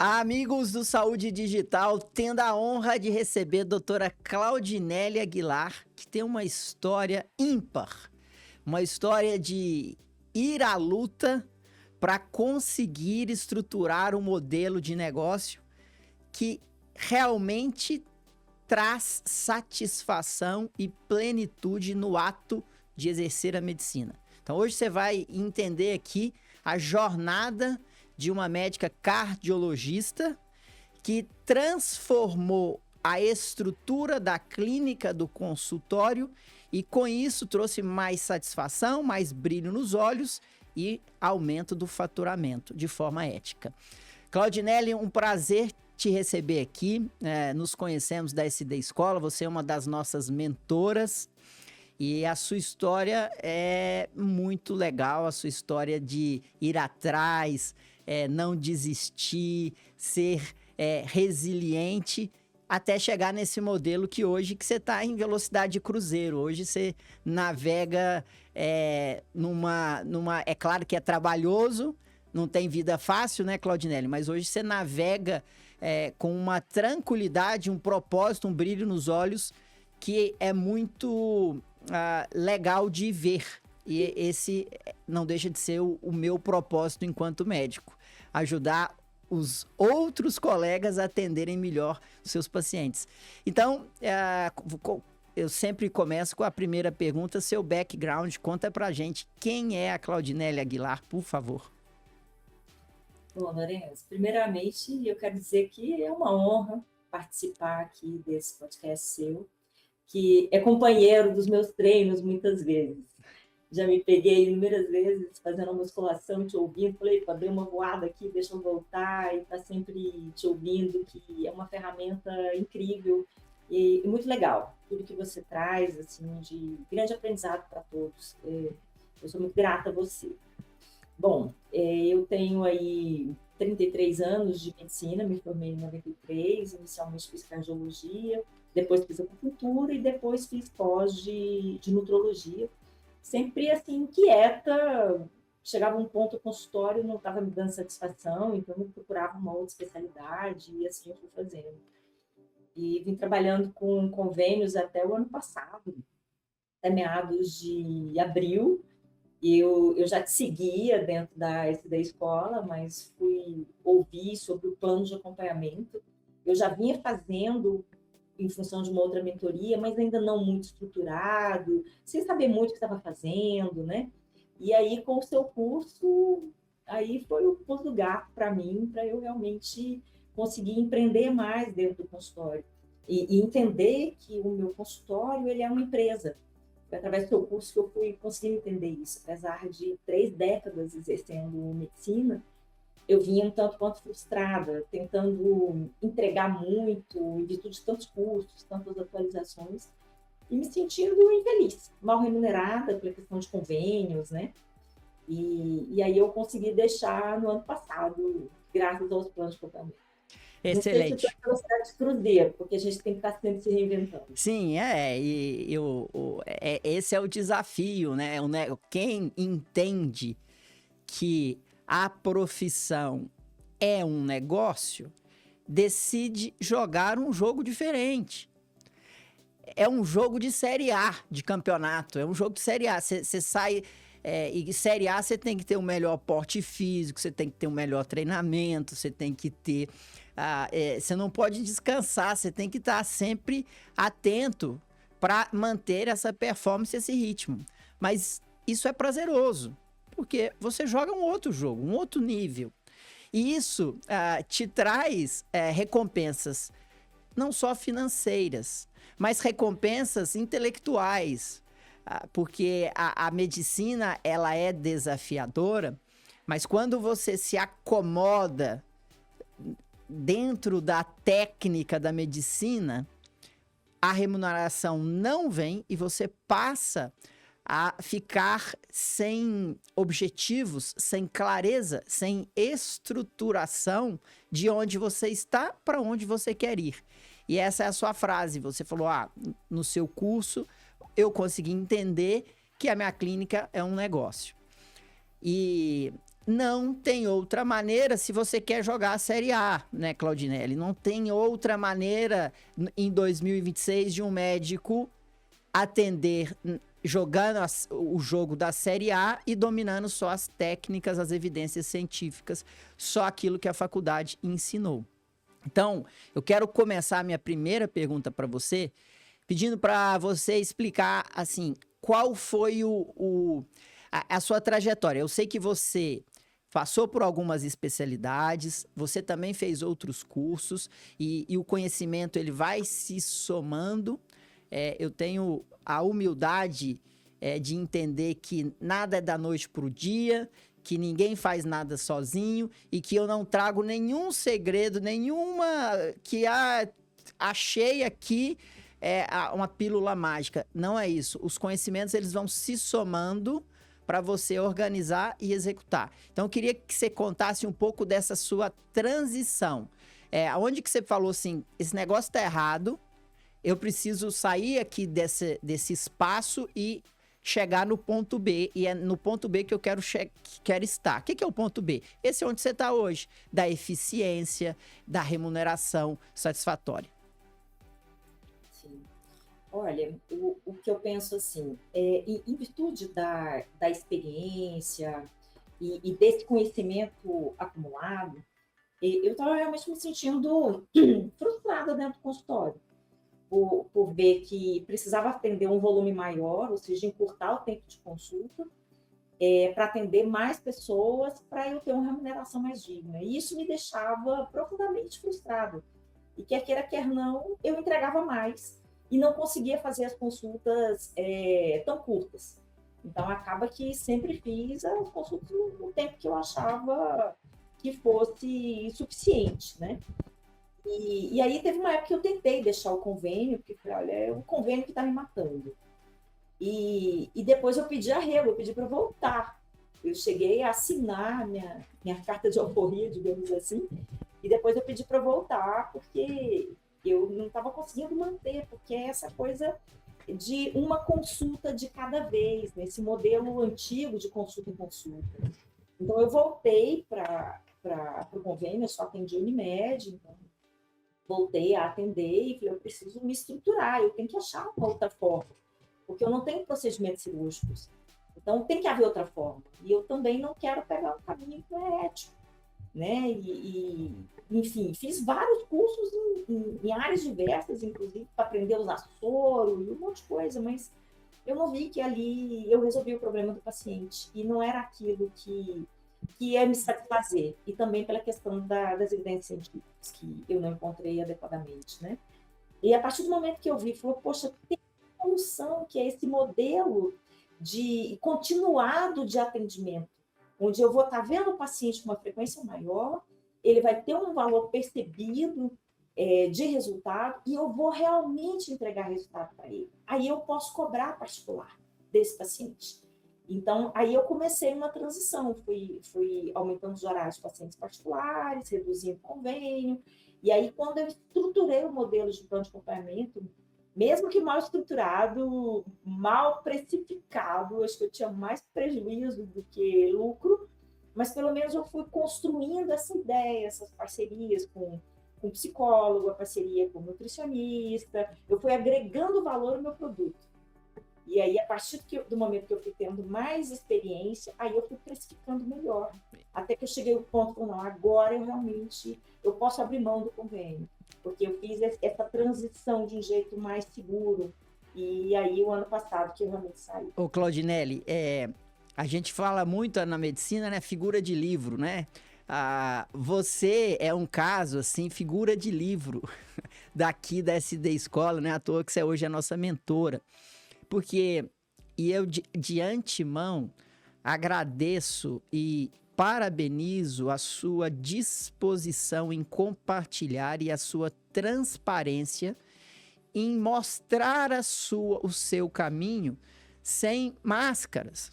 Amigos do Saúde Digital, tendo a honra de receber a doutora Claudinelli Aguilar, que tem uma história ímpar, uma história de ir à luta para conseguir estruturar um modelo de negócio que realmente traz satisfação e plenitude no ato de exercer a medicina. Então hoje você vai entender aqui a jornada de uma médica cardiologista que transformou a estrutura da clínica do consultório e com isso trouxe mais satisfação, mais brilho nos olhos e aumento do faturamento de forma ética. Claudinelli, um prazer te receber aqui. Nos conhecemos da SD Escola, você é uma das nossas mentoras. E a sua história é muito legal, a sua história de ir atrás, não desistir, ser resiliente, até chegar nesse modelo que hoje que você está em velocidade de cruzeiro. Hoje você navega É claro que é trabalhoso, não tem vida fácil, né, Claudinelli? Mas hoje você navega com uma tranquilidade, um propósito, um brilho nos olhos que é muito legal de ver. E esse não deixa de ser o meu propósito enquanto médico. Ajudar os outros colegas a atenderem melhor os seus pacientes. Então, eu sempre começo com a primeira pergunta, seu background. Conta pra gente quem é a Claudinelli Aguilar, por favor. Bom, Lourenço, primeiramente eu quero dizer que é uma honra participar aqui desse podcast seu, que é companheiro dos meus treinos muitas vezes. Já me peguei inúmeras vezes fazendo uma musculação, te ouvindo, falei, pô, dei uma voada aqui, deixa eu voltar, e tá sempre te ouvindo, que é uma ferramenta incrível e muito legal. Tudo que você traz, assim, de grande aprendizado para todos. Eu sou muito grata a você. Bom, eu tenho aí 33 anos de medicina, me formei em 93, inicialmente fiz cardiologia, depois fiz acupuntura e depois fiz pós de nutrologia. Sempre assim, inquieta, chegava um ponto, o consultório não estava me dando satisfação, então eu procurava uma outra especialidade e assim eu fui fazendo. E vim trabalhando com convênios até o ano passado, até meados de abril. Eu já te seguia dentro da escola, mas fui ouvir sobre o plano de acompanhamento. Eu já vinha fazendo em função de uma outra mentoria, mas ainda não muito estruturado, sem saber muito o que estava fazendo, né? E aí, com o seu curso, aí foi o ponto do gato para mim, para eu realmente conseguir empreender mais dentro do consultório. E entender que o meu consultório, ele é uma empresa. Foi através do seu curso que eu fui conseguindo entender isso. Apesar de 3 décadas exercendo medicina, eu vinha um tanto quanto frustrada, tentando entregar muito, em virtude de tantos cursos, tantas atualizações, e me sentindo infeliz, mal remunerada pela questão de convênios, né? E aí eu consegui deixar no ano passado, graças aos planos de acompanhamento. Excelente. Não sei se é velocidade de cruzeiro, porque a gente tem que estar sempre se reinventando. Sim, esse é o desafio, né? Quem entende que a profissão é um negócio, decide jogar um jogo diferente. É um jogo de Série A, de campeonato. É um jogo de Série A. Você sai... e Série A você tem que ter o melhor porte físico, você tem que ter o melhor treinamento, você tem que ter... você não pode descansar, você tem que estar sempre atento para manter essa performance, esse ritmo. Mas isso é prazeroso, porque você joga um outro jogo, um outro nível. E isso te traz recompensas, não só financeiras, mas recompensas intelectuais. Porque a medicina, ela é desafiadora, mas quando você se acomoda dentro da técnica da medicina, a remuneração não vem e você passa a ficar sem objetivos, sem clareza, sem estruturação de onde você está para onde você quer ir. E essa é a sua frase. Você falou, no seu curso eu consegui entender que a minha clínica é um negócio. E não tem outra maneira se você quer jogar a Série A, né, Claudinelli? Não tem outra maneira em 2026 de um médico atender jogando o jogo da Série A e dominando só as técnicas, as evidências científicas, só aquilo que a faculdade ensinou. Então, eu quero começar a minha primeira pergunta para você, pedindo para você explicar, assim, qual foi a sua trajetória. Eu sei que você passou por algumas especialidades, você também fez outros cursos e o conhecimento ele vai se somando. Eu tenho a humildade de entender que nada é da noite para o dia, que ninguém faz nada sozinho e que eu não trago nenhum segredo, achei aqui uma pílula mágica. Não é isso. Os conhecimentos eles vão se somando para você organizar e executar. Então, eu queria que você contasse um pouco dessa sua transição. Onde que você falou assim, esse negócio tá errado, eu preciso sair aqui desse espaço e chegar no ponto B, e é no ponto B que eu quero estar. O que é o ponto B? Esse é onde você está hoje, da eficiência, da remuneração satisfatória. Sim. Olha, o que eu penso assim, em virtude da experiência e desse conhecimento acumulado, eu estava realmente me sentindo frustrada dentro do consultório, por ver que precisava atender um volume maior, ou seja, encurtar o tempo de consulta, para atender mais pessoas, para eu ter uma remuneração mais digna. E isso me deixava profundamente frustrada. E quer queira, quer não, eu entregava mais e não conseguia fazer as consultas tão curtas. Então, acaba que sempre fiz as consultas no tempo que eu achava que fosse suficiente, né? E aí teve uma época que eu tentei deixar o convênio, porque falei, olha, é o convênio que está me matando. E depois eu pedi arrego, eu pedi para voltar. Eu cheguei a assinar minha carta de alforria, digamos assim, e depois eu pedi para voltar, porque eu não estava conseguindo manter, porque é essa coisa de uma consulta de cada vez, nesse modelo antigo de consulta em consulta. Então, eu voltei para o convênio, eu só atendi Unimed, então voltei a atender e falei, eu preciso me estruturar, eu tenho que achar uma outra forma, porque eu não tenho procedimentos cirúrgicos, então tem que haver outra forma. E eu também não quero pegar um caminho que não é ético, né? Enfim, fiz vários cursos em áreas diversas, inclusive para aprender a usar soro e um monte de coisa, mas eu não vi que ali eu resolvi o problema do paciente e não era aquilo que ia me satisfazer, e também pela questão das evidências científicas, que eu não encontrei adequadamente, né? E a partir do momento que eu vi, falou, poxa, tem uma solução, que é esse modelo de continuado de atendimento, onde eu vou estar vendo o paciente com uma frequência maior, ele vai ter um valor percebido de resultado, e eu vou realmente entregar resultado para ele. Aí eu posso cobrar particular desse paciente. Então, aí eu comecei uma transição, fui aumentando os horários de pacientes particulares, reduzindo o convênio, e aí quando eu estruturei o modelo de plano de acompanhamento, mesmo que mal estruturado, mal precificado, acho que eu tinha mais prejuízo do que lucro, mas pelo menos eu fui construindo essa ideia, essas parcerias com psicólogo, a parceria com nutricionista, eu fui agregando valor ao meu produto. E aí, a partir do momento que eu fui tendo mais experiência, aí eu fui precificando melhor. Até que eu cheguei ao ponto, não, agora eu posso abrir mão do convênio, porque eu fiz essa transição de um jeito mais seguro. E aí, o ano passado, que eu realmente saí. Ô, Claudinelli, a gente fala muito na medicina, né, figura de livro, né? Você é um caso, assim, figura de livro daqui da SD Escola, né? À toa que você hoje é a nossa mentora. Porque, eu de antemão agradeço e parabenizo a sua disposição em compartilhar e a sua transparência em mostrar o seu caminho sem máscaras.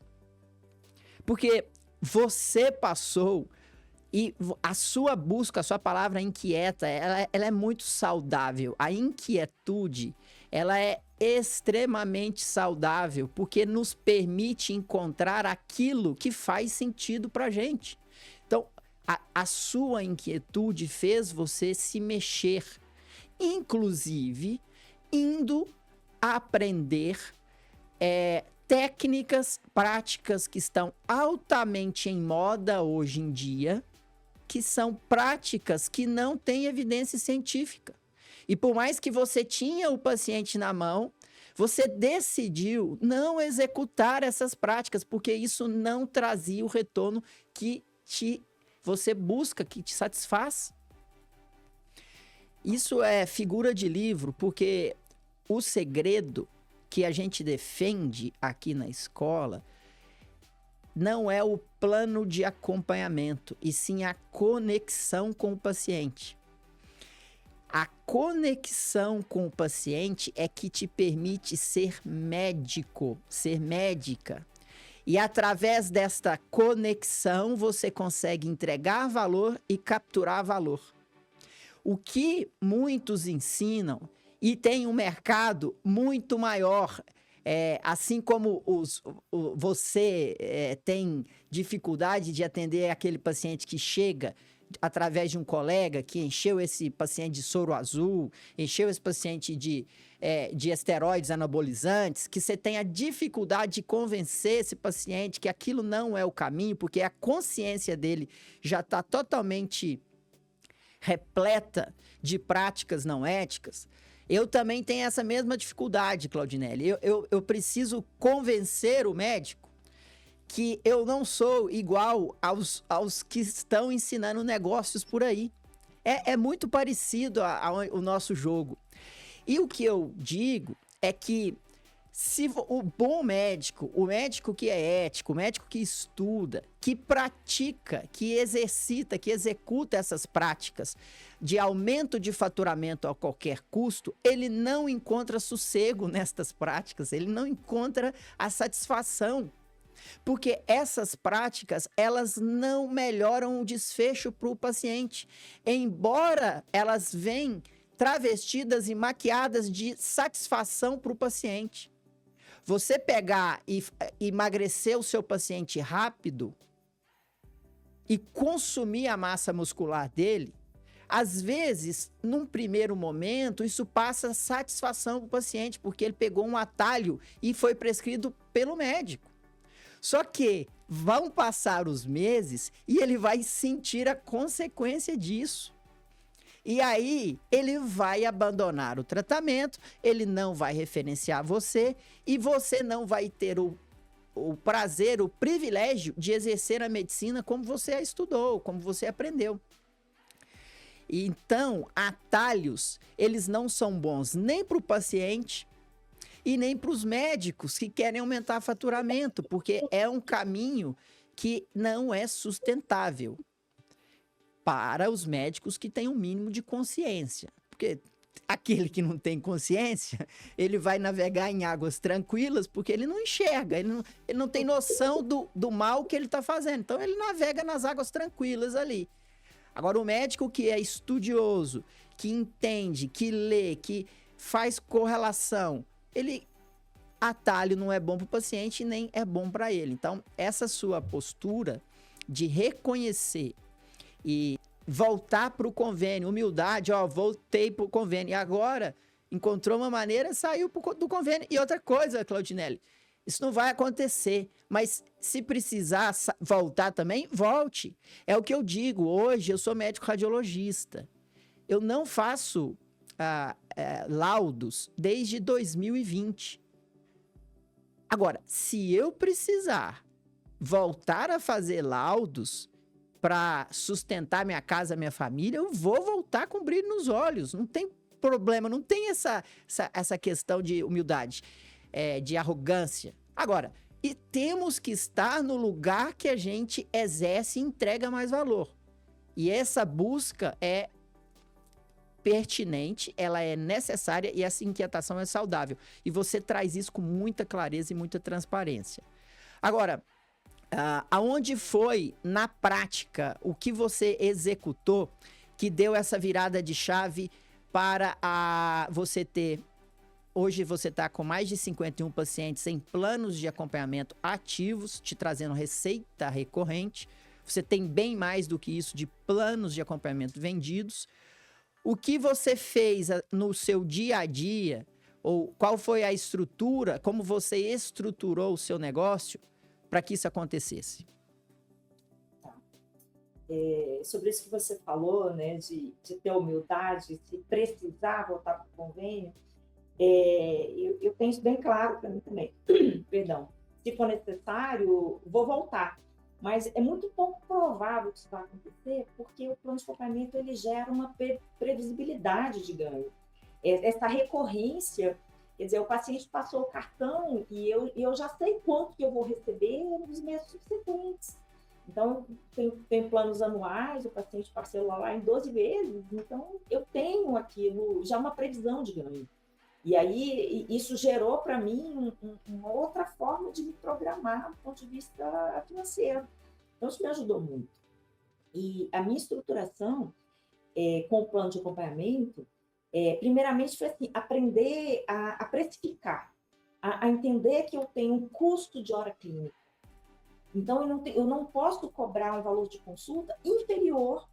Porque você passou e a sua busca, a sua palavra inquieta, ela é muito saudável. A inquietude, ela é extremamente saudável, porque nos permite encontrar aquilo que faz sentido pra gente. a sua inquietude fez você se mexer, inclusive indo aprender técnicas, práticas que estão altamente em moda hoje em dia, que são práticas que não têm evidência científica. E por mais que você tinha o paciente na mão, você decidiu não executar essas práticas, porque isso não trazia o retorno que você busca, que te satisfaz. Isso é figura de livro, porque o segredo que a gente defende aqui na escola não é o plano de acompanhamento, e sim a conexão com o paciente. A conexão com o paciente é que te permite ser médico, ser médica. E através desta conexão, você consegue entregar valor e capturar valor. O que muitos ensinam, e tem um mercado muito maior, assim como você tem dificuldade de atender aquele paciente que chega através de um colega que encheu esse paciente de soro azul, encheu esse paciente de esteroides anabolizantes, que você tem a dificuldade de convencer esse paciente que aquilo não é o caminho, porque a consciência dele já está totalmente repleta de práticas não éticas. Eu também tenho essa mesma dificuldade, Claudinelli. Eu preciso convencer o médico que eu não sou igual aos que estão ensinando negócios por aí. É muito parecido ao nosso jogo. E o que eu digo é que se o bom médico, o médico que é ético, o médico que estuda, que pratica, que exercita, que executa essas práticas de aumento de faturamento a qualquer custo, ele não encontra sossego nestas práticas, ele não encontra a satisfação. Porque essas práticas, elas não melhoram o desfecho para o paciente, embora elas venham travestidas e maquiadas de satisfação para o paciente. Você pegar e emagrecer o seu paciente rápido e consumir a massa muscular dele, às vezes, num primeiro momento, isso passa satisfação para o paciente, porque ele pegou um atalho e foi prescrito pelo médico. Só que vão passar os meses e ele vai sentir a consequência disso. E aí, ele vai abandonar o tratamento, ele não vai referenciar você e você não vai ter o prazer, o privilégio de exercer a medicina como você a estudou, como você aprendeu. Então, atalhos, eles não são bons nem para o paciente e nem para os médicos que querem aumentar faturamento, porque é um caminho que não é sustentável para os médicos que têm um mínimo de consciência. Porque aquele que não tem consciência, ele vai navegar em águas tranquilas porque ele não enxerga, ele não tem noção do mal que ele está fazendo. Então, ele navega nas águas tranquilas ali. Agora, o médico que é estudioso, que entende, que lê, que faz correlação, atalho não é bom para o paciente nem é bom para ele. Então, essa sua postura de reconhecer e voltar para o convênio, humildade, voltei para o convênio. E agora, encontrou uma maneira, saiu do convênio. E outra coisa, Claudinelli, isso não vai acontecer, mas se precisar voltar também, volte. É o que eu digo, hoje eu sou médico radiologista. Eu não faço laudos desde 2020. Agora, se eu precisar voltar a fazer laudos para sustentar minha casa, minha família, eu vou voltar com brilho nos olhos. Não tem problema, não tem essa questão de humildade, de arrogância. Agora, e temos que estar no lugar que a gente exerce e entrega mais valor. E essa busca é pertinente, ela é necessária e essa inquietação é saudável. E você traz isso com muita clareza e muita transparência. Agora, aonde foi, na prática, o que você executou que deu essa virada de chave para você ter... Hoje você está com mais de 51 pacientes em planos de acompanhamento ativos, te trazendo receita recorrente. você tem bem mais do que isso de planos de acompanhamento vendidos. O que você fez no seu dia a dia, ou qual foi a estrutura, como você estruturou o seu negócio para que isso acontecesse? Sobre isso que você falou, né, de ter humildade, se precisar voltar para o convênio, eu tenho isso bem claro para mim também. Perdão. Se for necessário, vou voltar. Mas é muito pouco provável que isso vai acontecer, porque o plano de acompanhamento ele gera uma previsibilidade de ganho. Essa recorrência, quer dizer, o paciente passou o cartão e eu já sei quanto que eu vou receber nos meses subsequentes. Então, tem planos anuais, o paciente parcela lá em 12 vezes, então eu tenho aquilo, já uma previsão de ganho. E aí, isso gerou para mim uma outra forma de me programar do ponto de vista financeiro. Então, isso me ajudou muito. E a minha estruturação com o plano de acompanhamento, primeiramente, foi assim, aprender a precificar, a entender que eu tenho um custo de hora clínica. Então, eu não posso cobrar um valor de consulta inferior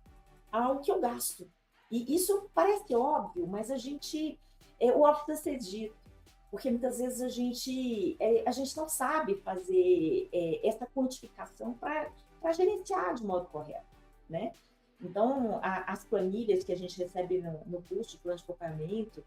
ao que eu gasto. E isso parece óbvio, mas o óbvio precisa ser dito, porque muitas vezes a gente não sabe fazer essa quantificação para gerenciar de modo correto, né? Então, as planilhas que a gente recebe no curso de plano de acompanhamento,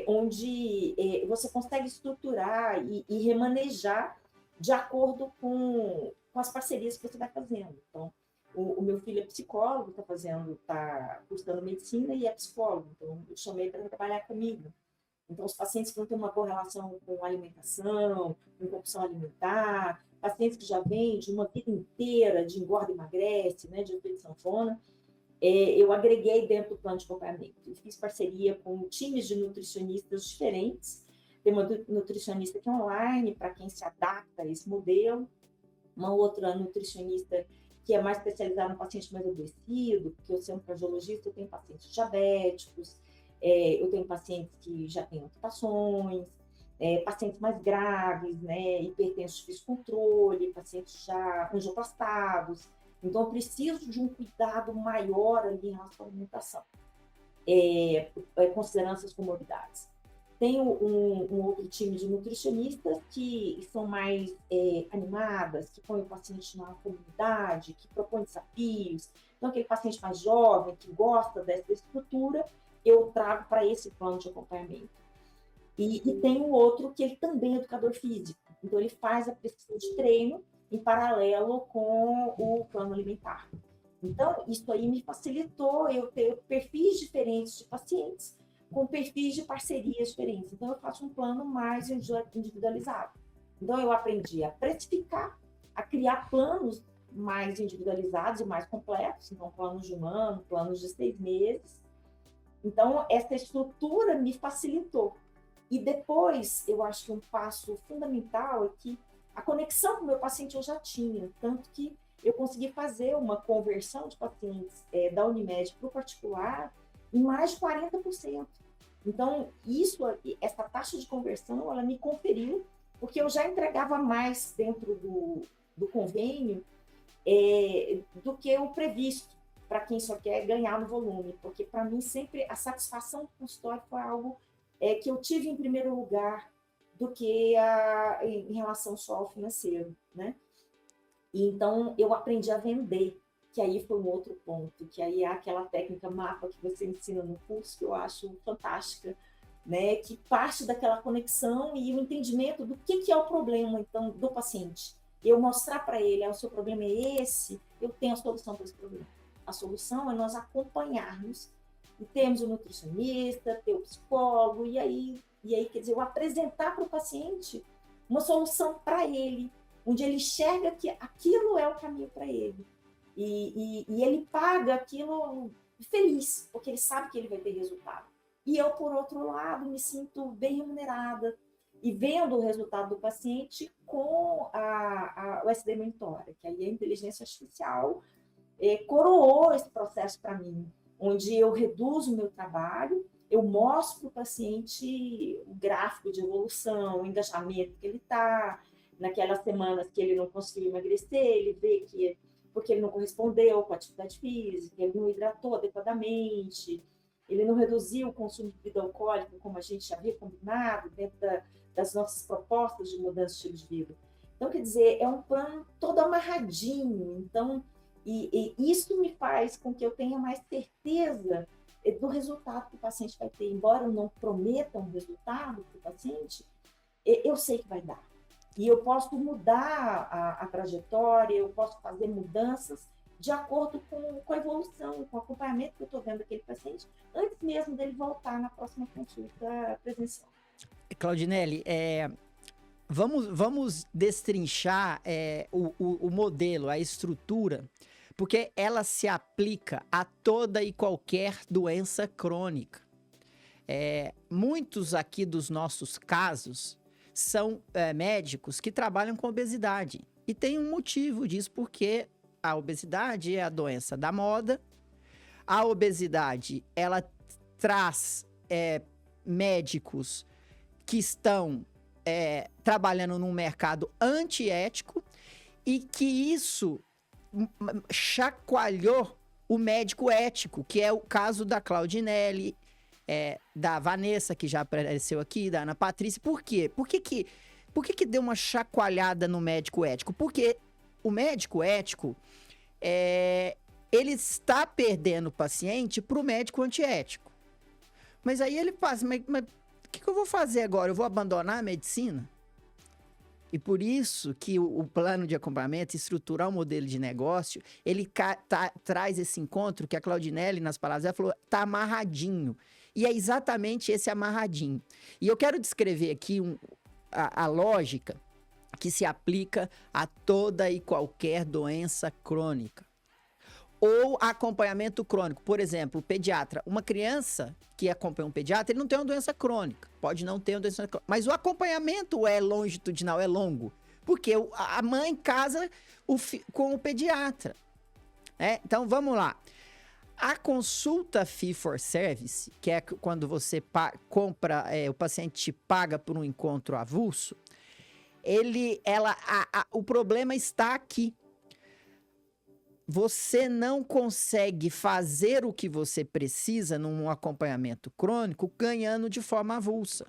onde você consegue estruturar e remanejar de acordo com as parcerias que você vai fazendo. Então, o meu filho é psicólogo, está cursando medicina e é psicólogo, então eu chamei para trabalhar comigo. Então, os pacientes que não têm uma boa relação com alimentação, com compulsão alimentar, pacientes que já vêm de uma vida inteira de engorda e emagrece, né, de efeito sanfona, eu agreguei dentro do plano de acompanhamento. Eu fiz parceria com times de nutricionistas diferentes. Tem uma nutricionista que é online, para quem se adapta a esse modelo. Uma outra nutricionista que é mais especializada no paciente mais adoecido, porque eu sendo cardiologista, eu tenho pacientes diabéticos, eu tenho pacientes que já têm amputações, pacientes mais graves, né, hipertensos de difícil controle, pacientes já angioplastados. Então, eu preciso de um cuidado maior ali em relação à alimentação, considerando essas comorbidades. Tenho um outro time de nutricionistas que são mais animadas, que põem o paciente na comunidade, que propõem desafios. Então, aquele paciente mais jovem, que gosta dessa estrutura, eu trago para esse plano de acompanhamento. E tem um outro que ele também é educador físico. Então, ele faz a pesquisa de treino em paralelo com o plano alimentar. Então, isso aí me facilitou eu ter perfis diferentes de pacientes, com perfis de parcerias diferentes. Então, eu faço um plano mais individualizado. Então, eu aprendi a precificar, a criar planos mais individualizados e mais completos. Então, planos de 1 ano, planos de 6 meses. Então, essa estrutura me facilitou. E depois, eu acho que um passo fundamental é que a conexão com o meu paciente eu já tinha, tanto que eu consegui fazer uma conversão de pacientes da Unimed para o particular em mais de 40%. Então, essa taxa de conversão, ela me conferiu, porque eu já entregava mais dentro do convênio do que o previsto, para quem só quer ganhar no volume, porque para mim sempre a satisfação do consultório foi algo que eu tive em primeiro lugar do que em relação só ao financeiro, né? E então eu aprendi a vender, que aí foi um outro ponto, que aí é aquela técnica mapa que você ensina no curso, que eu acho fantástica, né? Que parte daquela conexão e o entendimento do que é o problema, então, do paciente. Eu mostrar para ele, o seu problema é esse, eu tenho a solução para esse problema. A solução é nós acompanharmos e temos o nutricionista, ter o psicólogo, e aí, quer dizer, eu apresentar para o paciente uma solução para ele, onde ele enxerga que aquilo é o caminho para ele. E ele paga aquilo feliz, porque ele sabe que ele vai ter resultado. E eu, por outro lado, me sinto bem remunerada e vendo o resultado do paciente com o SD Mentora, que aí a inteligência artificial coroou esse processo para mim, onde eu reduzo o meu trabalho, eu mostro para o paciente o gráfico de evolução, o engajamento que ele está, naquelas semanas que ele não conseguiu emagrecer, ele vê que porque ele não correspondeu com a atividade física, ele não hidratou adequadamente, ele não reduziu o consumo de bebida alcoólica, como a gente já havia combinado, dentro das nossas propostas de mudança de estilo de vida. Então, quer dizer, é um plano todo amarradinho. Então, e isso me faz com que eu tenha mais certeza do resultado que o paciente vai ter. Embora eu não prometa um resultado para o paciente, eu sei que vai dar. E eu posso mudar a trajetória, eu posso fazer mudanças de acordo com a evolução, com o acompanhamento que eu estou vendo daquele paciente, antes mesmo dele voltar na próxima consulta presencial. Claudinelli, vamos destrinchar o modelo, a estrutura, porque ela se aplica a toda e qualquer doença crônica. Muitos aqui dos nossos casos são médicos que trabalham com obesidade. E tem um motivo disso, porque a obesidade é a doença da moda. A obesidade, ela traz médicos que estão trabalhando num mercado antiético e que isso chacoalhou o médico ético, que é o caso da Claudinelli, da Vanessa, que já apareceu aqui, da Ana Patrícia. Por quê? Por que deu uma chacoalhada no médico ético? Porque o médico ético, ele está perdendo o paciente para o médico antiético. Mas aí ele passa, mas o que eu vou fazer agora? Eu vou abandonar a medicina? E por isso que o plano de acompanhamento, estruturar o modelo de negócio, ele traz esse encontro que a Claudinelli, nas palavras dela, falou, tá amarradinho. E é exatamente esse amarradinho. E eu quero descrever aqui a lógica que se aplica a toda e qualquer doença crônica. Ou acompanhamento crônico. Por exemplo, o pediatra. Uma criança que acompanha um pediatra, ele não tem uma doença crônica. Pode não ter uma doença crônica. Mas o acompanhamento é longitudinal, é longo. Porque a mãe casa com o pediatra. Então, vamos lá. A consulta fee for service, que é quando você compra, o paciente paga por um encontro avulso, o problema está aqui. Você não consegue fazer o que você precisa num acompanhamento crônico ganhando de forma avulsa.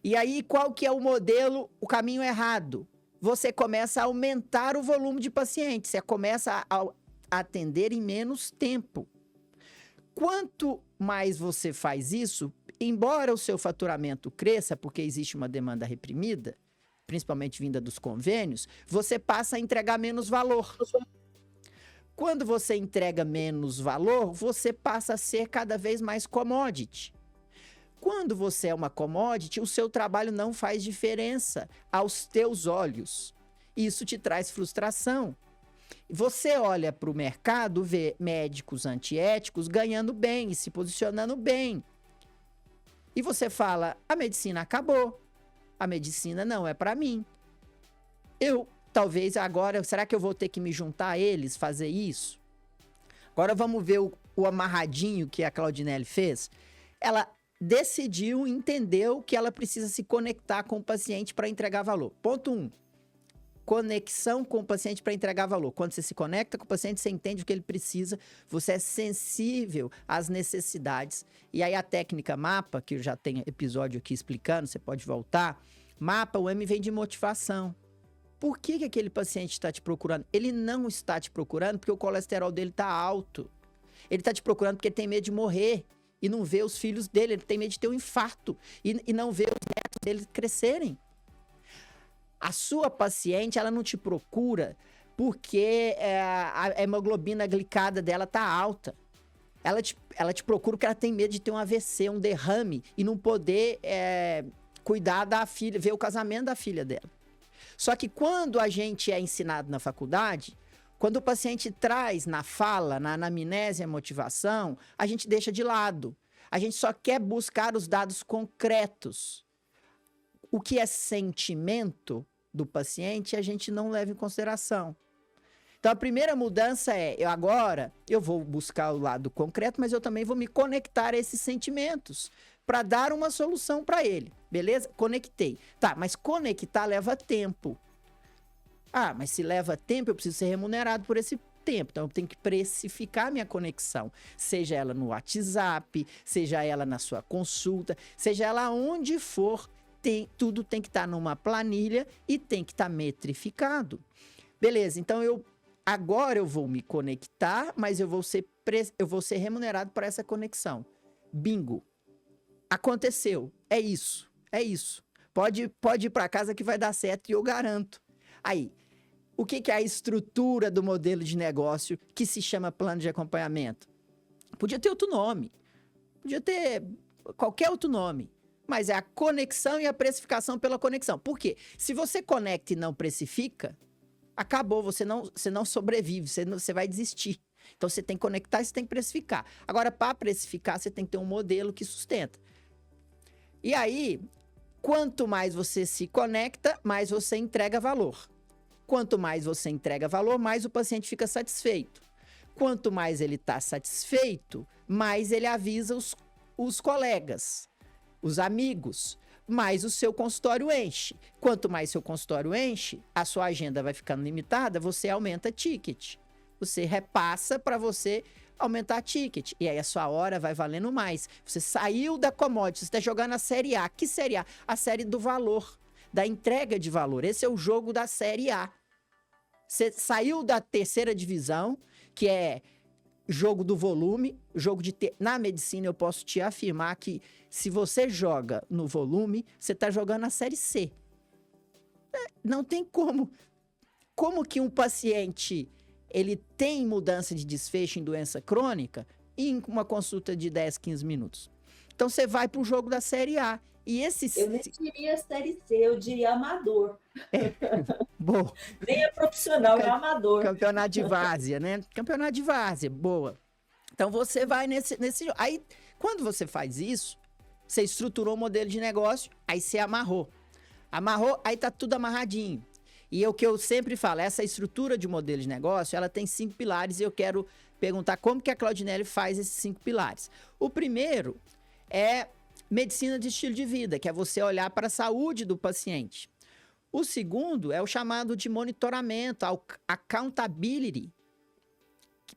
E aí, qual que é o modelo, o caminho errado? Você começa a aumentar o volume de pacientes, você começa a atender em menos tempo. Quanto mais você faz isso, embora o seu faturamento cresça, porque existe uma demanda reprimida, principalmente vinda dos convênios, você passa a entregar menos valor. Quando você entrega menos valor, você passa a ser cada vez mais commodity. Quando você é uma commodity, o seu trabalho não faz diferença aos teus olhos. Isso te traz frustração. Você olha para o mercado, vê médicos antiéticos ganhando bem e se posicionando bem. E você fala, a medicina acabou. A medicina não é para mim. Talvez agora, será que eu vou ter que me juntar a eles, fazer isso? Agora vamos ver o amarradinho que a Claudinelli fez. Ela decidiu, entendeu que ela precisa se conectar com o paciente para entregar valor. Ponto 1. Conexão com o paciente para entregar valor. Quando você se conecta com o paciente, você entende o que ele precisa, você é sensível às necessidades. E aí a técnica MAPA, que eu já tenho episódio aqui explicando, você pode voltar. MAPA, o M vem de motivação. Por que aquele paciente está te procurando? Ele não está te procurando porque o colesterol dele está alto. Ele está te procurando porque ele tem medo de morrer e não vê os filhos dele. Ele tem medo de ter um infarto e não vê os netos dele crescerem. A sua paciente, ela não te procura porque a hemoglobina glicada dela está alta. Ela te procura porque ela tem medo de ter um AVC, um derrame e não poder cuidar da filha, ver o casamento da filha dela. Só que quando a gente é ensinado na faculdade, quando o paciente traz na fala, na anamnese, a motivação, a gente deixa de lado. A gente só quer buscar os dados concretos. O que é sentimento do paciente, a gente não leva em consideração. Então, a primeira mudança agora eu vou buscar o lado concreto, mas eu também vou me conectar a esses sentimentos para dar uma solução para ele, beleza? Conectei. Tá, mas conectar leva tempo. Ah, mas se leva tempo, eu preciso ser remunerado por esse tempo. Então, eu tenho que precificar minha conexão. Seja ela no WhatsApp, seja ela na sua consulta, seja ela onde for, tudo tem que estar numa planilha e tem que estar metrificado. Beleza, então agora eu vou me conectar, mas eu vou ser remunerado por essa conexão. Bingo. Aconteceu. É isso. É isso. Pode ir para casa que vai dar certo e eu garanto. Aí, o que é a estrutura do modelo de negócio que se chama plano de acompanhamento? Podia ter outro nome. Podia ter qualquer outro nome. Mas é a conexão e a precificação pela conexão. Por quê? Se você conecta e não precifica, acabou, você não sobrevive, você vai desistir. Então, você tem que conectar e você tem que precificar. Agora, para precificar, você tem que ter um modelo que sustenta. E aí, quanto mais você se conecta, mais você entrega valor. Quanto mais você entrega valor, mais o paciente fica satisfeito. Quanto mais ele está satisfeito, mais ele avisa os colegas, os amigos, mais o seu consultório enche. Quanto mais seu consultório enche, a sua agenda vai ficando limitada, você aumenta ticket. Você repassa para você aumentar ticket. E aí a sua hora vai valendo mais. Você saiu da commodity, você está jogando a série A. Que série A? A série do valor, da entrega de valor. Esse é o jogo da série A. Você saiu da terceira divisão, que é jogo do volume, na medicina eu posso te afirmar que se você joga no volume, você está jogando a série C. Não tem como. Como que um paciente ele tem mudança de desfecho em doença crônica em uma consulta de 10, 15 minutos? Então você vai para o jogo da série A. E Eu nem diria série C, eu diria amador. Boa. Nem é profissional, é amador. Campeonato de várzea, né? Campeonato de várzea, boa. Então você vai nesse jogo. Aí, quando você faz isso, você estruturou o modelo de negócio, aí você amarrou. Amarrou, aí tá tudo amarradinho. E o que eu sempre falo, essa estrutura de modelo de negócio, ela tem 5 pilares e eu quero perguntar como que a Claudinelli faz esses 5 pilares. O primeiro é medicina de estilo de vida, que é você olhar para a saúde do paciente. O segundo é o chamado de monitoramento, accountability.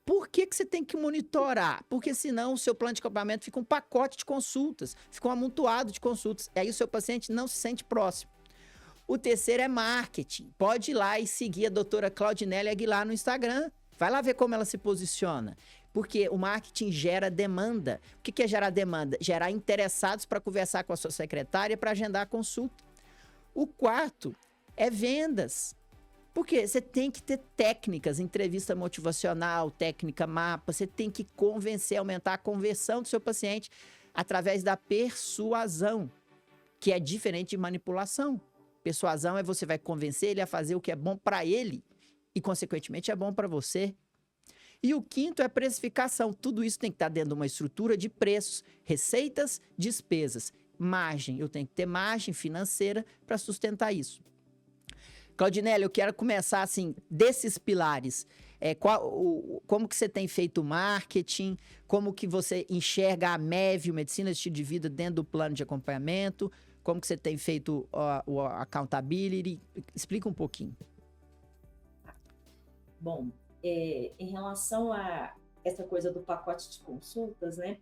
Por que você tem que monitorar? Porque senão o seu plano de acompanhamento fica um pacote de consultas, fica um amontoado de consultas, e aí o seu paciente não se sente próximo. O terceiro é marketing. Pode ir lá e seguir a doutora Claudinelli Aguilar no Instagram. Vai lá ver como ela se posiciona. Porque o marketing gera demanda. O que é gerar demanda? Gerar interessados para conversar com a sua secretária para agendar a consulta. O quarto é vendas. Porque você tem que ter técnicas, entrevista motivacional, técnica mapa, você tem que convencer, aumentar a conversão do seu paciente através da persuasão, que é diferente de manipulação. Persuasão é você vai convencer ele a fazer o que é bom para ele e, consequentemente, é bom para você. E o quinto é precificação. Tudo isso tem que estar dentro de uma estrutura de preços, receitas, despesas, margem. Eu tenho que ter margem financeira para sustentar isso. Claudinelli, eu quero começar assim, desses pilares. Como que você tem feito marketing? Como que você enxerga a MEV, Medicina de Estilo de Vida, dentro do plano de acompanhamento? Como que você tem feito o accountability? Explica um pouquinho. Bom, em relação a essa coisa do pacote de consultas, né?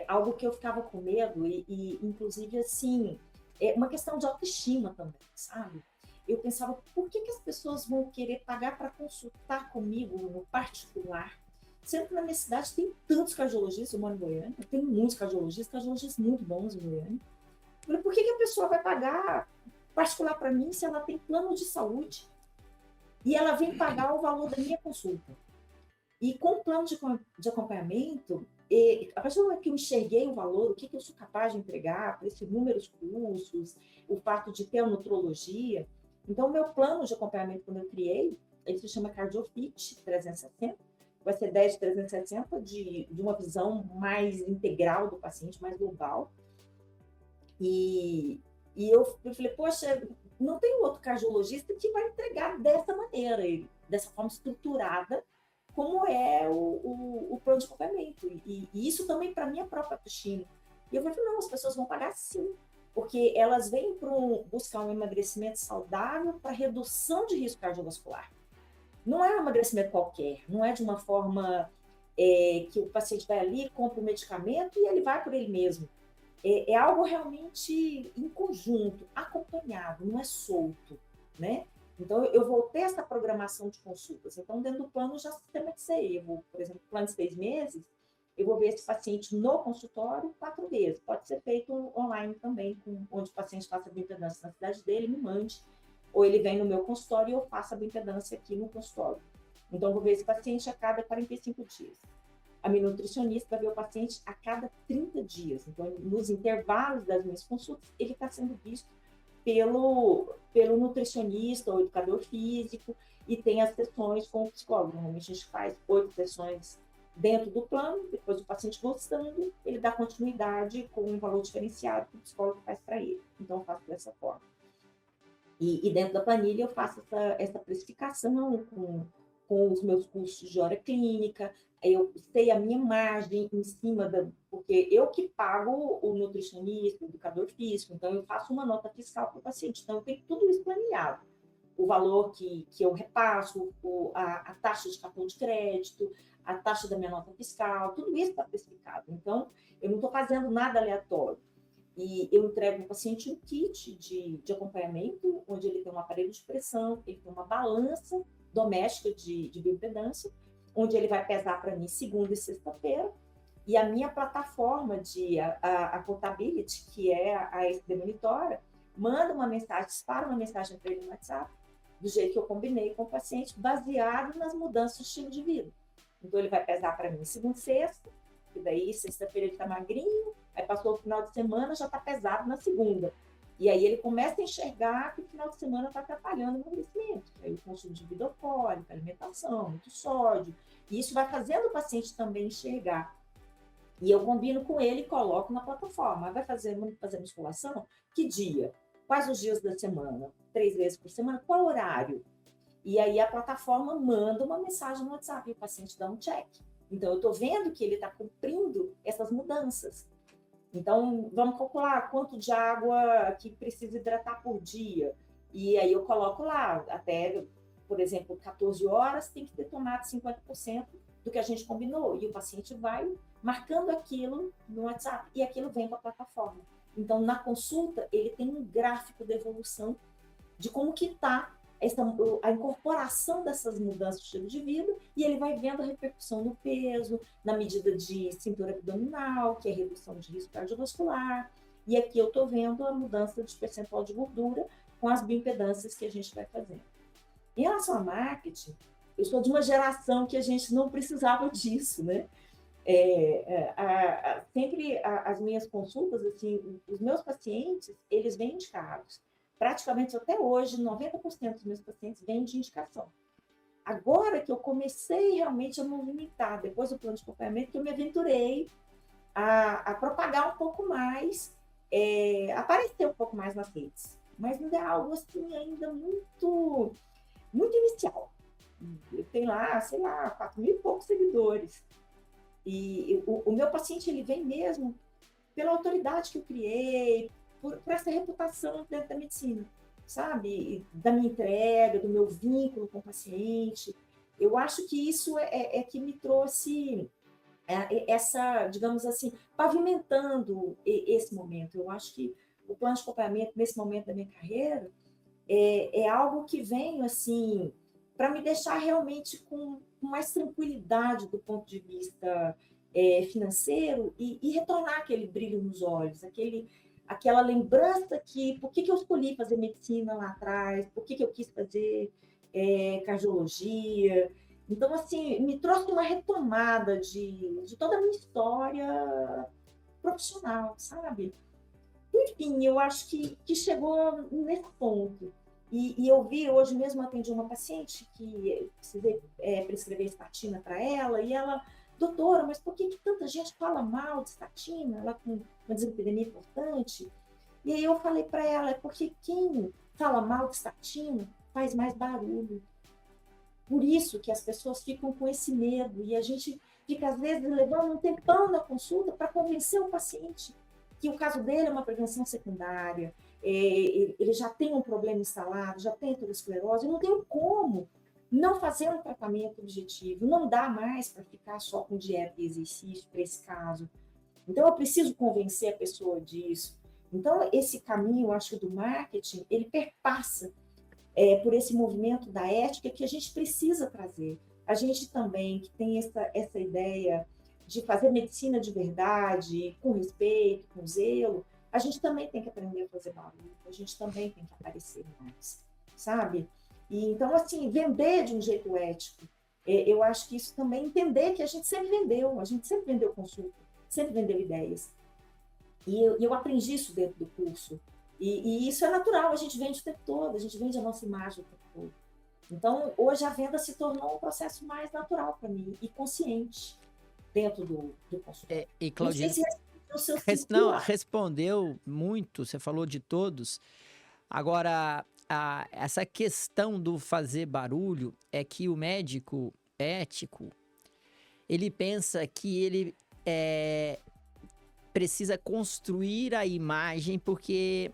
Algo que eu ficava com medo e inclusive, assim, é uma questão de autoestima também, sabe? Eu pensava, por que as pessoas vão querer pagar para consultar comigo no particular? Sendo que na minha cidade tem tantos cardiologistas, eu moro em Goiânia, tem muitos cardiologistas muito bons em Goiânia. Por que a pessoa vai pagar particular para mim se ela tem plano de saúde e ela vem pagar o valor da minha consulta? E com o plano de acompanhamento, a partir do momento que eu enxerguei o valor, o que eu sou capaz de entregar, para esses inúmeros cursos, o fato de ter a nutrologia. Então, o meu plano de acompanhamento, quando eu criei, ele se chama CardioFit 360, vai ser 10 de 360, de uma visão mais integral do paciente, mais global. E eu falei, poxa, não tem outro cardiologista que vai entregar dessa maneira, dessa forma estruturada, como é o plano de acompanhamento. E isso também, para mim, é própria autoestima. E eu falei, não, as pessoas vão pagar sim. porque elas vêm para buscar um emagrecimento saudável para redução de risco cardiovascular. Não é um emagrecimento qualquer, não é de uma forma que o paciente vai ali, compra o medicamento e ele vai por ele mesmo. É algo realmente em conjunto, acompanhado, não é solto, né? Então, eu vou ter essa programação de consultas. Então, dentro do plano, eu já sistematizei. Eu vou, por exemplo, plano de 6 meses, eu vou ver esse paciente no consultório 4 vezes. Pode ser feito online também, onde o paciente faça a bioimpedância na cidade dele, me mande, ou ele vem no meu consultório e eu faço a bioimpedância aqui no consultório. Então, eu vou ver esse paciente a cada 45 dias. A minha nutricionista vai ver o paciente a cada 30 dias. Então, nos intervalos das minhas consultas, ele está sendo visto pelo nutricionista ou educador físico, e tem as sessões com o psicólogo. Normalmente a gente faz 8 sessões dentro do plano, depois o paciente gostando, ele dá continuidade com um valor diferenciado que o psicólogo faz para ele. Então, eu faço dessa forma. E dentro da planilha eu faço essa precificação com os meus custos de hora clínica, eu sei a minha margem em cima porque eu que pago o nutricionista, o educador físico, então eu faço uma nota fiscal para o paciente, então eu tenho tudo isso planilhado. O valor que eu repasso, a taxa de cartão de crédito, a taxa da minha nota fiscal, tudo isso está especificado. Então, eu não estou fazendo nada aleatório. E eu entrego ao paciente um kit de acompanhamento, onde ele tem um aparelho de pressão, ele tem uma balança doméstica de bioimpedância, onde ele vai pesar para mim segunda e sexta-feira, e a minha plataforma a Contability, que é a SD Monitora, manda uma mensagem, dispara uma mensagem para ele no WhatsApp, do jeito que eu combinei com o paciente, baseado nas mudanças de estilo de vida. Então, ele vai pesar para mim segunda e sexta, e daí sexta-feira ele está magrinho, aí passou o final de semana, já está pesado na segunda. E aí ele começa a enxergar que o final de semana está atrapalhando o emagrecimento. Aí o consumo de bebida alcoólica, alimentação, muito sódio. E isso vai fazendo o paciente também enxergar. E eu combino com ele e coloco na plataforma. Vai fazer musculação? Que dia? Quais os dias da semana? 3 vezes por semana? Qual horário? E aí a plataforma manda uma mensagem no WhatsApp e o paciente dá um check. Então, eu estou vendo que ele está cumprindo essas mudanças. Então, vamos calcular quanto de água que precisa hidratar por dia. E aí eu coloco lá, até, por exemplo, 14 horas, tem que ter tomado 50% do que a gente combinou. E o paciente vai marcando aquilo no WhatsApp e aquilo vem para a plataforma. Então, na consulta, ele tem um gráfico de evolução de como que está a incorporação dessas mudanças de estilo de vida, e ele vai vendo a repercussão no peso, na medida de cintura abdominal, que é redução de risco cardiovascular, e aqui eu estou vendo a mudança de percentual de gordura com as bioimpedâncias que a gente vai fazendo. Em relação a marketing, eu sou de uma geração que a gente não precisava disso, né? Sempre as minhas consultas, assim, os meus pacientes, eles vêm indicados. Praticamente até hoje, 90% dos meus pacientes vêm de indicação. Agora que eu comecei realmente a movimentar, depois do plano de acompanhamento, que eu me aventurei a propagar um pouco mais, aparecer um pouco mais nas redes. Mas ainda é algo assim, ainda muito, muito inicial. Eu tenho lá, sei lá, 4 mil e poucos seguidores. E o meu paciente, ele vem mesmo pela autoridade que eu criei, por essa reputação dentro da medicina, sabe? Da minha entrega, do meu vínculo com o paciente. Eu acho que isso é que me trouxe essa, digamos assim, pavimentando esse momento. Eu acho que o plano de acompanhamento, nesse momento da minha carreira, é algo que vem, assim, para me deixar realmente com mais tranquilidade do ponto de vista financeiro e retornar aquele brilho nos olhos, aquela lembrança por que eu escolhi fazer medicina lá atrás, por que eu quis fazer cardiologia. Então, assim, me trouxe uma retomada de toda a minha história profissional, sabe? Enfim, eu acho que chegou nesse ponto. E eu vi, hoje mesmo atendi uma paciente que precisei prescrever estatina para ela, e ela, doutora, mas por que tanta gente fala mal de estatina? Ela com uma dislipidemia importante. E aí eu falei para ela, é porque quem fala mal de estatina faz mais barulho. Por isso que as pessoas ficam com esse medo, e a gente fica, às vezes, levando um tempão na consulta para convencer o paciente. que o caso dele é uma prevenção secundária, ele já tem um problema instalado, já tem aterosclerose, eu não tenho como não fazer um tratamento objetivo, não dá mais para ficar só com dieta e exercício para esse caso. Então, eu preciso convencer a pessoa disso. Então, esse caminho, eu acho, do marketing, ele perpassa por esse movimento da ética que a gente precisa trazer. A gente também, que tem essa ideia de fazer medicina de verdade, com respeito, com zelo, a gente também tem que aprender a fazer barulho, a gente também tem que aparecer mais, sabe? E, então, assim, vender de um jeito ético, eu acho que isso também, entender que a gente sempre vendeu consulta, sempre vendeu ideias. E eu aprendi isso dentro do curso. E isso é natural, a gente vende o tempo todo, a gente vende a nossa imagem o tempo todo. Então, hoje a venda se tornou um processo mais natural para mim e consciente dentro do consultório. E Não sei Claudine, se respondeu o seu não, círculo. respondeu muito, você falou de todos. Agora, essa questão do fazer barulho é que o médico ético, ele pensa que ele precisa construir a imagem, porque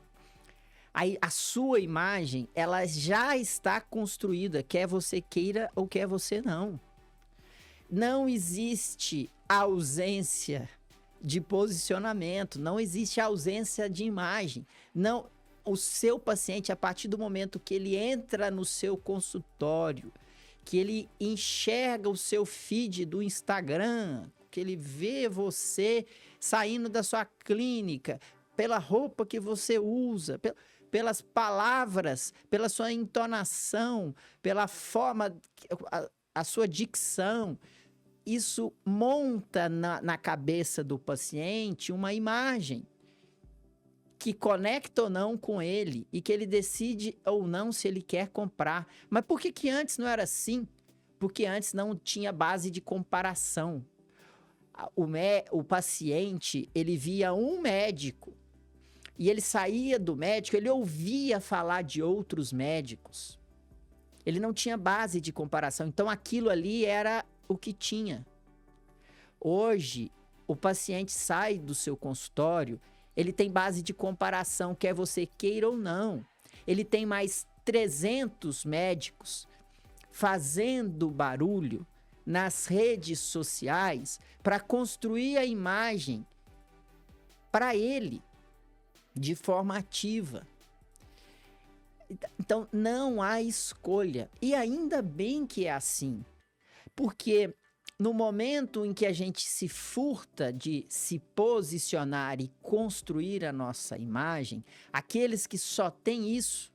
a sua imagem, ela já está construída, quer você queira ou quer você não. Não existe ausência de posicionamento, não existe ausência de imagem. Não, o seu paciente, a partir do momento que ele entra no seu consultório, que ele enxerga o seu feed do Instagram, que ele vê você saindo da sua clínica, pela roupa que você usa, pelas palavras, pela sua entonação, pela forma, a sua dicção, isso monta na cabeça do paciente uma imagem que conecta ou não com ele e que ele decide ou não se ele quer comprar. Mas por que antes não era assim? Porque antes não tinha base de comparação. O paciente, ele via um médico e ele saía do médico, ele ouvia falar de outros médicos. Ele não tinha base de comparação, então aquilo ali era o que tinha. Hoje, o paciente sai do seu consultório, ele tem base de comparação, quer você queira ou não. Ele tem mais 300 médicos fazendo barulho nas redes sociais para construir a imagem para ele de forma ativa. Então, não há escolha. E ainda bem que é assim, porque no momento em que a gente se furta de se posicionar e construir a nossa imagem, aqueles que só têm isso,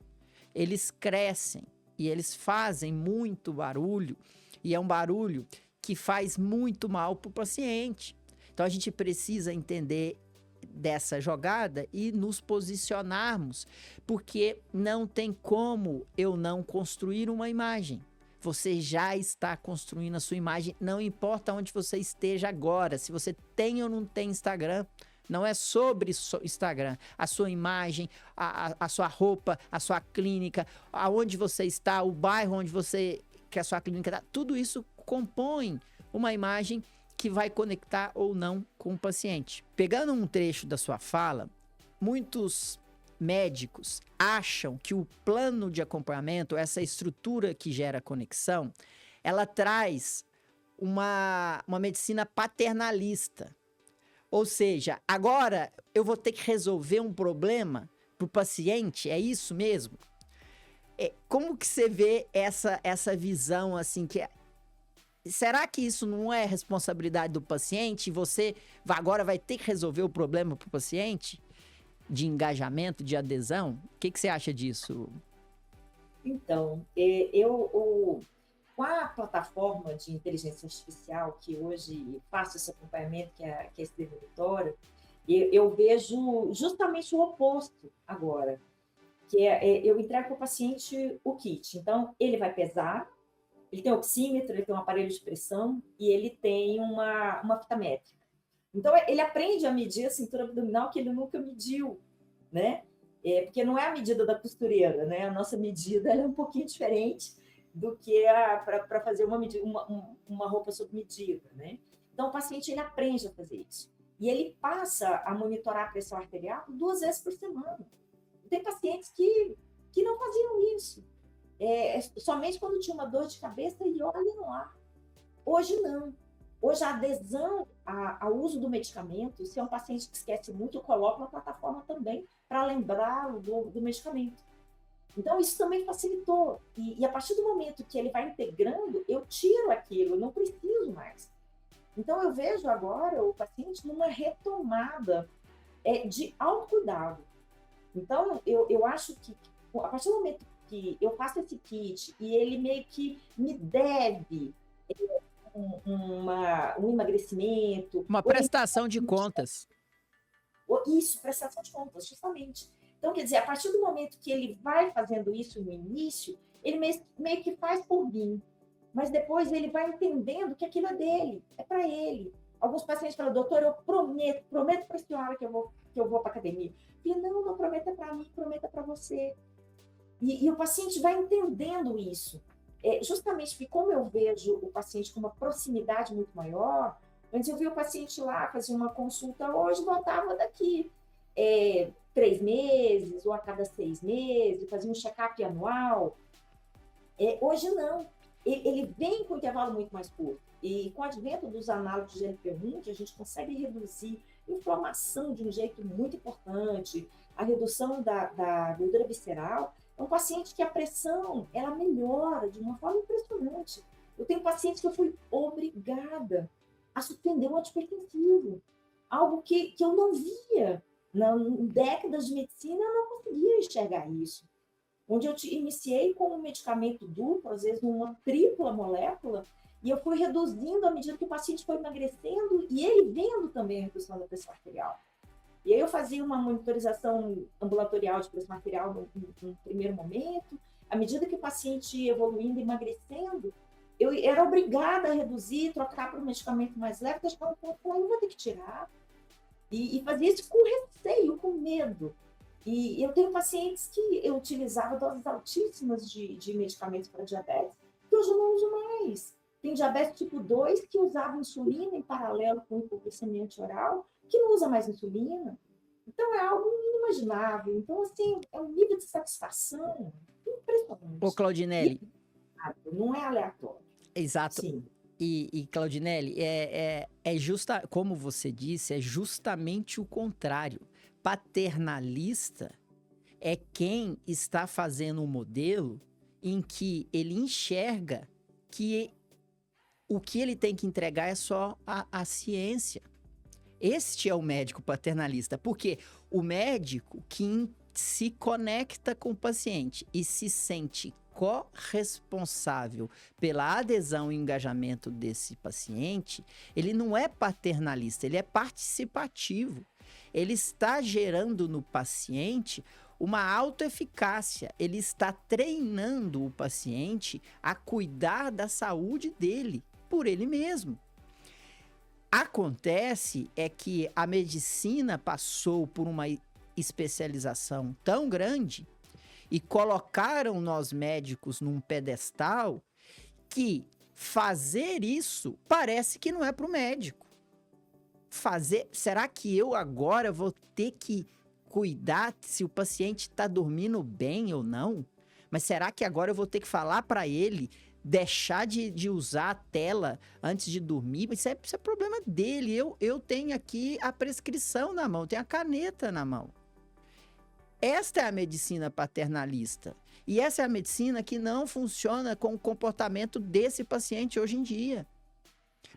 eles crescem e eles fazem muito barulho, e é um barulho que faz muito mal para o paciente. Então a gente precisa entender dessa jogada e nos posicionarmos, porque não tem como eu não construir uma imagem. Você já está construindo a sua imagem, não importa onde você esteja agora, se você tem ou não tem Instagram, não é sobre Instagram, a sua imagem, a sua roupa, a sua clínica, aonde você está, o bairro onde que a sua clínica está, tudo isso compõe uma imagem que vai conectar ou não com o paciente. Pegando um trecho da sua fala, muitos médicos acham que o plano de acompanhamento, essa estrutura que gera conexão, ela traz uma medicina paternalista. Ou seja, agora eu vou ter que resolver um problema para o paciente, é isso mesmo? Como que você vê essa visão assim, será que isso não é responsabilidade do paciente? Você agora vai ter que resolver o problema para o paciente? De engajamento, de adesão? O que você acha disso? Então, com a plataforma de inteligência artificial que hoje faço esse acompanhamento, que é esse devolutório, eu vejo justamente o oposto agora, que eu entrego para o paciente o kit. Então, ele vai pesar, ele tem oxímetro, ele tem um aparelho de pressão e ele tem uma fita métrica. Então, ele aprende a medir a cintura abdominal que ele nunca mediu, né? Porque não é a medida da costureira, né? A nossa medida ela é um pouquinho diferente do que para fazer uma roupa sob medida, né? Então, o paciente ele aprende a fazer isso. E ele passa a monitorar a pressão arterial 2 vezes por semana. Tem pacientes que não faziam isso. Somente quando tinha uma dor de cabeça e olha lá. Hoje não. Hoje a adesão ao uso do medicamento, se é um paciente que esquece muito, eu coloco na plataforma também para lembrá-lo do medicamento. Então, isso também facilitou. E a partir do momento que ele vai integrando, eu tiro aquilo, eu não preciso mais. Então, eu vejo agora o paciente numa retomada de autocuidado. Então, eu acho que a partir do momento que eu faço esse kit e ele meio que me deve um emagrecimento. Uma prestação de contas. Isso, prestação de contas, justamente. Então, quer dizer, a partir do momento que ele vai fazendo isso no início, ele meio que faz por mim. Mas depois ele vai entendendo que aquilo é dele, é para ele. Alguns pacientes falam, doutor, eu prometo para a senhora que eu vou para a academia. Eu falei, não prometa para mim, prometa para você. E o paciente vai entendendo isso. Justamente porque como eu vejo o paciente com uma proximidade muito maior, antes eu via o paciente lá, fazia uma consulta, hoje voltava daqui 3 meses, ou a cada 6 meses, fazia um check-up anual. Hoje não. Ele vem com um intervalo muito mais curto. E com o advento dos análogos de GLP-1, a gente consegue reduzir inflamação de um jeito muito importante, a redução da gordura visceral. É um paciente que a pressão, ela melhora de uma forma impressionante. Eu tenho pacientes que eu fui obrigada a suspender um antipertensivo. Algo que eu não via. Em décadas de medicina, eu não conseguia enxergar isso. Onde eu iniciei com um medicamento duplo, às vezes uma tripla molécula, e eu fui reduzindo à medida que o paciente foi emagrecendo e ele vendo também a redução da pressão arterial. E aí eu fazia uma monitorização ambulatorial de pressão arterial no primeiro momento. À medida que o paciente ia evoluindo e emagrecendo, eu era obrigada a reduzir, trocar para um medicamento mais leve, deixar um pouco, eu vou ter que tirar. E fazia isso com receio, com medo. E eu tenho pacientes que eu utilizava doses altíssimas de medicamentos para diabetes, que hoje eu não uso mais. Tem diabetes tipo 2 que usava insulina em paralelo com hipoglicemia antioral, que não usa mais insulina. Então, é algo inimaginável. Então, assim, é um nível de satisfação impressionante. Ô, Claudinelli. Não é aleatório. Exato. Sim. E Claudinelli, como você disse, é justamente o contrário. Paternalista é quem está fazendo um modelo em que ele enxerga que o que ele tem que entregar é só a ciência. Este é o médico paternalista, porque o médico que se conecta com o paciente e se sente corresponsável pela adesão e engajamento desse paciente, ele não é paternalista, ele é participativo. Ele está gerando no paciente uma autoeficácia, ele está treinando o paciente a cuidar da saúde dele, por ele mesmo. Acontece que a medicina passou por uma especialização tão grande e colocaram nós médicos num pedestal que fazer isso parece que não é para o médico. Será que eu agora vou ter que cuidar se o paciente está dormindo bem ou não? Mas será que agora eu vou ter que falar para ele deixar de usar a tela antes de dormir? Isso é problema dele. Eu tenho aqui a prescrição na mão, tenho a caneta na mão. Esta é a medicina paternalista. E essa é a medicina que não funciona com o comportamento desse paciente hoje em dia.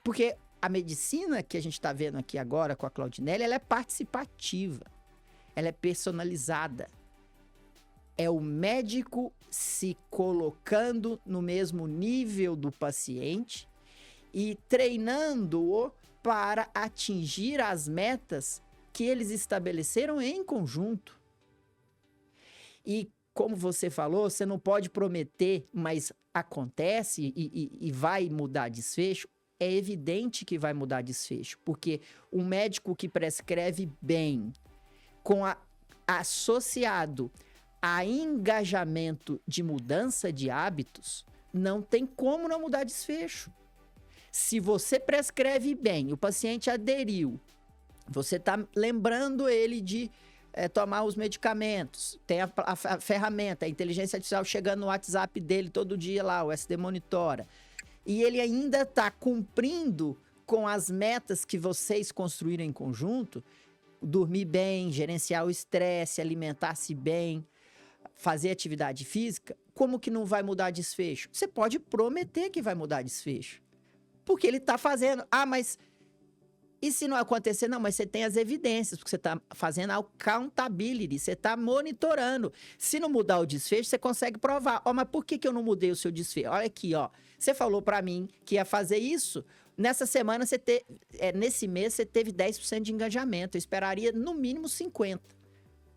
Porque a medicina que a gente está vendo aqui agora com a Claudinelli, ela é participativa, ela é personalizada. É o médico se colocando no mesmo nível do paciente e treinando-o para atingir as metas que eles estabeleceram em conjunto. E como você falou, você não pode prometer, mas acontece e vai mudar desfecho. É evidente que vai mudar desfecho, porque um médico que prescreve bem, associado a engajamento de mudança de hábitos, não tem como não mudar desfecho. Se você prescreve bem, o paciente aderiu Você está lembrando ele de tomar os medicamentos. Tem a ferramenta, a inteligência artificial chegando no WhatsApp dele todo dia lá, o SD Monitora. E ele ainda está cumprindo com as metas que vocês construíram em conjunto, dormir bem, gerenciar o estresse, alimentar-se bem, fazer atividade física. Como que não vai mudar desfecho? Você pode prometer que vai mudar desfecho. Porque ele está fazendo. Ah, mas e se não acontecer? Não, mas você tem as evidências, porque você está fazendo accountability, você está monitorando. Se não mudar o desfecho, você consegue provar. Ó, mas por que eu não mudei o seu desfecho? Olha aqui, ó. Você falou para mim que ia fazer isso. Nessa semana, nesse mês, você teve 10% de engajamento. Eu esperaria, no mínimo, 50%.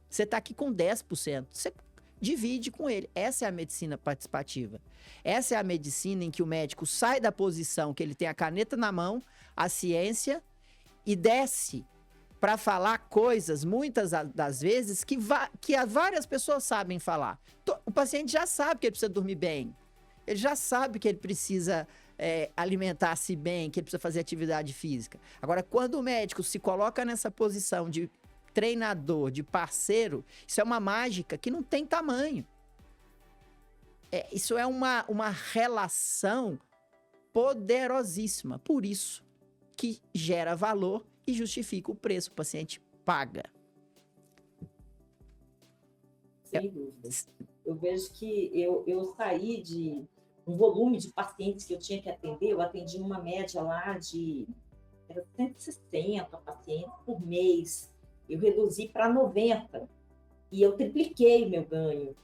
Você está aqui com 10%. Você divide com ele. Essa é a medicina participativa. Essa é a medicina em que o médico sai da posição que ele tem a caneta na mão, a ciência, e desce para falar coisas, muitas das vezes, que várias pessoas sabem falar. O paciente já sabe que ele precisa dormir bem. Ele já sabe que ele precisa alimentar-se bem, que ele precisa fazer atividade física. Agora, quando o médico se coloca nessa posição de treinador, de parceiro, isso é uma mágica que não tem tamanho. Isso é uma relação poderosíssima. Por isso que gera valor e justifica o preço. O paciente paga. Sem dúvida. Eu vejo que eu saí de um volume de pacientes que eu tinha que atender, eu atendi uma média lá de 160 pacientes por mês. Eu reduzi para 90 e eu tripliquei o meu ganho,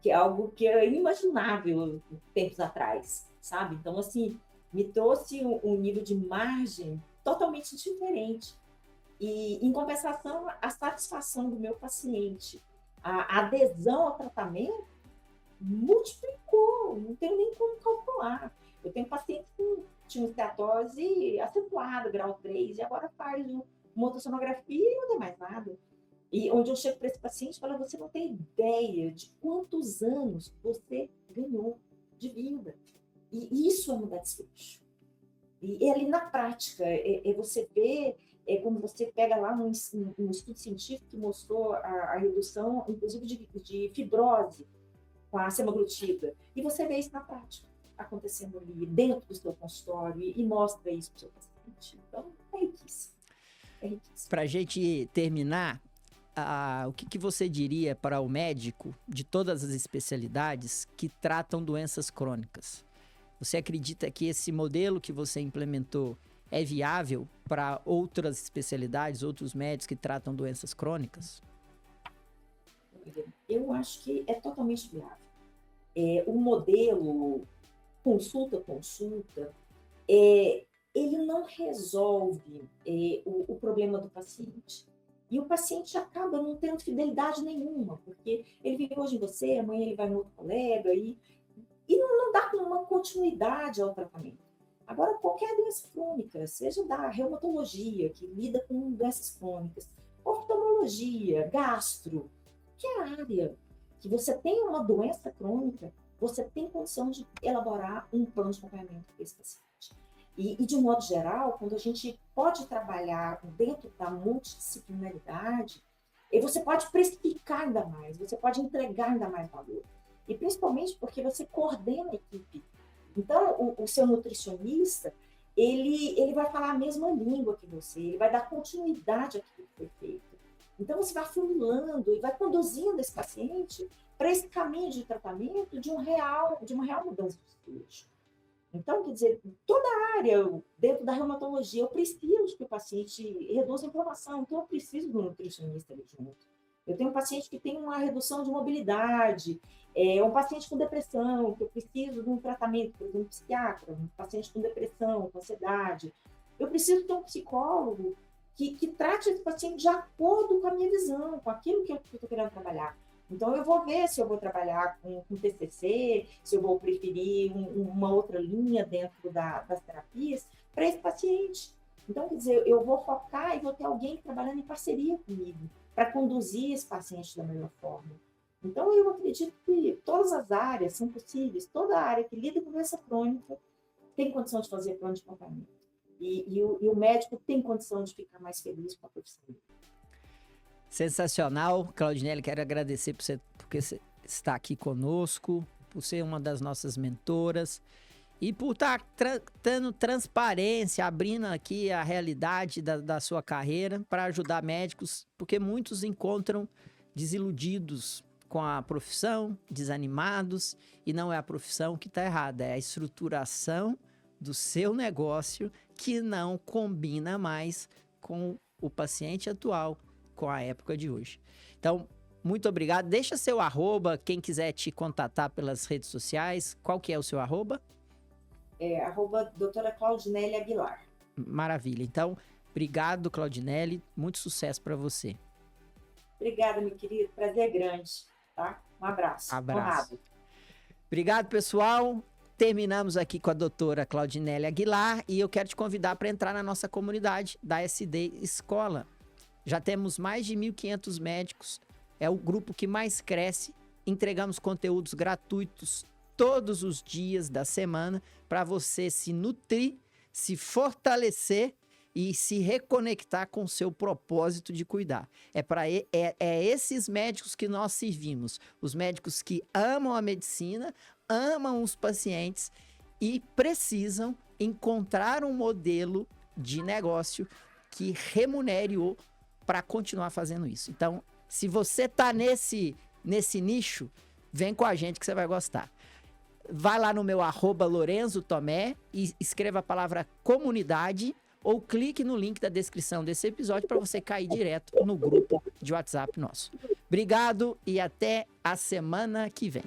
que é algo que era inimaginável tempos atrás, sabe? Então, assim, me trouxe um nível de margem totalmente diferente. E, em compensação, a satisfação do meu paciente, a adesão ao tratamento multiplicou, não tenho nem como calcular. Eu tenho pacientes que tinham esteatose acentuada, grau 3, e agora faz uma ultrassonografia e não tem mais nada. E onde eu chego para esse paciente e falo, você não tem ideia de quantos anos você ganhou de vida. E isso é mudar desfecho. E ali na prática, você vê, como você pega lá um estudo científico que mostrou a redução, inclusive, de fibrose com a semaglutida. E você vê isso na prática, acontecendo ali dentro do seu consultório e mostra isso para o seu paciente. Então, é riquíssimo. É riquíssimo. Para a gente terminar, o que você diria para o médico de todas as especialidades que tratam doenças crônicas? Você acredita que esse modelo que você implementou é viável para outras especialidades, outros médicos que tratam doenças crônicas? Eu acho que é totalmente viável. O modelo consulta, ele não resolve o problema do paciente. E o paciente acaba não tendo fidelidade nenhuma, porque ele vive hoje em você, amanhã ele vai no outro colega, e não dá uma continuidade ao tratamento. Agora, qualquer doença crônica, seja da reumatologia, que lida com doenças crônicas, oftalmologia, gastro, que é a área que você tem uma doença crônica, você tem condição de elaborar um plano de acompanhamento para esse paciente. E, de um modo geral, quando a gente pode trabalhar dentro da multidisciplinaridade, você pode precificar ainda mais, você pode entregar ainda mais valor. E principalmente porque você coordena a equipe. Então, o seu nutricionista, ele vai falar a mesma língua que você, ele vai dar continuidade àquilo que foi feito. Então, você vai formulando e vai conduzindo esse paciente para esse caminho de tratamento de uma real mudança de desfecho. Então, quer dizer, toda a área dentro da reumatologia, eu preciso que o paciente reduza a inflamação, então eu preciso do nutricionista ali junto. Eu tenho um paciente que tem uma redução de mobilidade, um paciente com depressão, que eu preciso de um tratamento, por exemplo, psiquiatra, um paciente com depressão, com ansiedade. Eu preciso ter um psicólogo que trate esse paciente de acordo com a minha visão, com aquilo que eu estou querendo trabalhar. Então, eu vou ver se eu vou trabalhar com TCC, se eu vou preferir uma outra linha dentro das terapias para esse paciente. Então, quer dizer, eu vou focar e vou ter alguém trabalhando em parceria comigo para conduzir esse paciente da melhor forma. Então, eu acredito que todas as áreas são possíveis, toda área que lida com doença crônica tem condição de fazer plano de acompanhamento. e o médico tem condição de ficar mais feliz com a profissão dele. Sensacional, Claudinelli, quero agradecer porque você está aqui conosco, por ser uma das nossas mentoras e por estar dando transparência, abrindo aqui a realidade da sua carreira para ajudar médicos, porque muitos encontram desiludidos com a profissão, desanimados, e não é a profissão que está errada, é a estruturação do seu negócio que não combina mais com o paciente atual, com a época de hoje. Então, muito obrigado. Deixa seu arroba, quem quiser te contatar pelas redes sociais. Qual que é o seu arroba? Arroba doutora Claudinelli Aguilar. Maravilha. Então, obrigado, Claudinelli. Muito sucesso para você. Obrigada, meu querido. Prazer grande. Tá? Um abraço. Abraço. Obrigado, pessoal. Terminamos aqui com a doutora Claudinelli Aguilar e eu quero te convidar para entrar na nossa comunidade da SD Escola. Já temos mais de 1.500 médicos, é o grupo que mais cresce. Entregamos conteúdos gratuitos todos os dias da semana para você se nutrir, se fortalecer e se reconectar com o seu propósito de cuidar. É esses médicos que nós servimos, os médicos que amam a medicina, amam os pacientes e precisam encontrar um modelo de negócio que remunere-o para continuar fazendo isso. Então, se você está nesse nicho, vem com a gente que você vai gostar. Vai lá no meu @LorenzoTomé e escreva a palavra comunidade ou clique no link da descrição desse episódio para você cair direto no grupo de WhatsApp nosso. Obrigado e até a semana que vem.